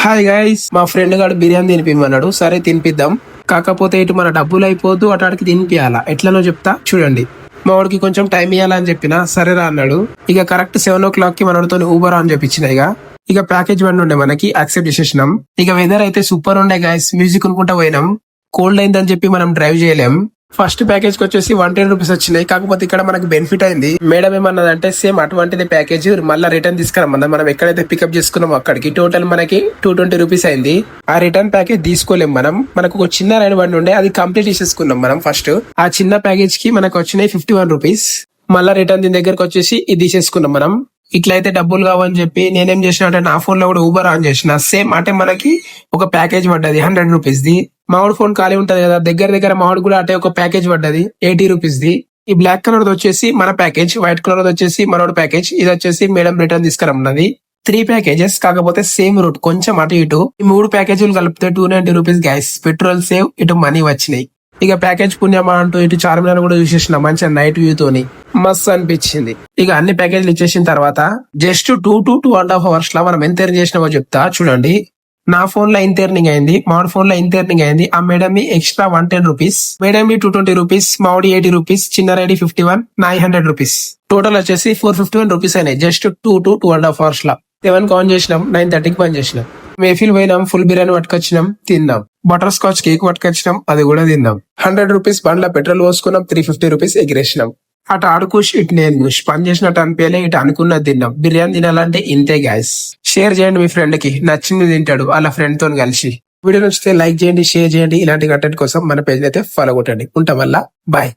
Hi guys, మా friend గాడు బిర్యానీ తినిపిమన్నాడు. సరే తినిపిద్దాం. కాకపోతే ఇటు మన డబ్బులు అయిపోద్దు, అటాడికి తినిపియాలా. ఎట్లనో చెప్తా చూడండి. మా వాడికి కొంచెం టైం ఇవ్వాలని చెప్పిన సరేరా అన్నాడు. ఇక కరెక్ట్ 7 o'clock కి మనతో ఊబర్ అని చెప్పించిన. ఇక ప్యాకేజ్ బండి ఉండే మనకి యాక్సెప్ట్ చేసేసినాం. ఇక వెదర్ అయితే సూపర్ ఉండే గైస్. మ్యూజిక్ అనుకుంటా పోయినాం. కోల్డ్ అయిందని చెప్పి మనం డ్రైవ్ చేయలేం. ఫస్ట్ ప్యాకేజ్ కి వచ్చేసి 110 రూపీస్ వచ్చినాయి. కాకపోతే ఇక్కడ మనకి బెనిఫిట్ అయింది. మేడం ఏమన్నదంటే సేమ్ అటువంటిది ప్యాకేజ్ మళ్ళీ రిటర్న్ తీసుకురమ్మన్నా. మనం ఎక్కడైతే పికప్ చేసుకున్నామో అక్కడికి టోటల్ మనకి 220 రూపీస్ అయింది. ఆ రిటర్న్ ప్యాకేజ్ తీసుకోలేం మనం. మనకు ఒక చిన్న రైడ్ బండి ఉండే, అది కంప్లీట్ చేసేసుకున్నాం మనం ఫస్ట్. ఆ చిన్న ప్యాకేజ్ కి మనకు వచ్చినాయి 51 రూపీస్. మళ్ళా రిటర్న్ దీని దగ్గరకు వచ్చేసి ఇది తీసేసుకున్నాం మనం. ఇట్లయితే డబ్బులు కావని చెప్పి నేనేం చేసిన అంటే నా ఫోన్ లో కూడా ఊబర్ ఆన్ చేసిన. సేమ్ అంటే మనకి ఒక ప్యాకేజ్ పడ్డది 100 రూపీస్ ది. మామిడి ఫోన్ ఖాళీ ఉంటది కదా, దగ్గర మామిడి కూడా అటే ఒక ప్యాకేజ్ పడ్డది 80 రూపీస్ ది. ఈ బ్లాక్ కలర్ వచ్చేసి మన ప్యాకేజ్, వైట్ కలర్ వచ్చేసి మనోడు ప్యాకేజ్. ఇది వచ్చేసి మేడం రిటర్న్ తీసుకురమ్మన్నది. 3 ప్యాకేజెస్, కాకపోతే సేమ్ రూట్, కొంచెం అటు ఇటు. ఈ 3 ప్యాకేజీలు కలిపితే 290 రూపీస్ గ్యాస్ పెట్రోల్ సేవ్, ఇటు మనీ వచ్చినాయి. ఇక ప్యాకేజ్ పుణ్యమా అంటూ ఇటు చార్మినార్ కూడా చూసేసిన మంచిగా నైట్ వ్యూ తోని మస్తు అనిపించింది. ఇక అన్ని ప్యాకేజీలు ఇచ్చేసిన తర్వాత జస్ట్ 2 to 2.5 hours లా మనం ఎంత ఎర్న్ చేసినామో చెప్తా చూడండి. నా ఫోన్ లో ఇంత ఎర్నింగ్ అయింది, మామిడి ఫోన్ లో ఇంత ఎర్నింగ్ అయింది. ఆ madam extra 110 rupees, madam 220 rupees, మామిడి 80 రూపీస్, చిన్న రైడి 51, నా 100 రూపీస్. టోటల్ వచ్చేసి 451 రూపీస్ అయినాయి జస్ట్ 2 to 2.5 hours లా. 7 కి ఆన్ చేసినాం, 9:30కి బంద్ చేసినాం. మేఫిల్ పోయినాం, ఫుల్ బిర్యానీ పట్టుకొచ్చినాం, తిన్నాం. బటర్ స్కాచ్ కేక్ పట్టుకొచ్చినాం, అది కూడా తిన్నాం. 100 రూపీస్ బండ్ల పెట్రోల్ పోసుకున్నాం, 350 రూపీస్ ఎగిరేసినాం. అటు ఆడుకుష్, ఇటు నేను కుష్. పని చేసినట్టు అనిపించలే, ఇటు అనుకున్నది తిన్నాం. బిర్యానీ తినాలంటే ఇంతే గ్యాస్. షేర్ చేయండి మీ ఫ్రెండ్ కి, నచ్చింది తింటాడు అలా ఫ్రెండ్ తో కలిసి. వీడియో నచ్చితే లైక్ చేయండి, షేర్ చేయండి. ఇలాంటి కంటెంట్ కోసం మన పేజ్ అయితే ఫాలో కొట్టండి. ఉంటాం వల్ల బాయ్.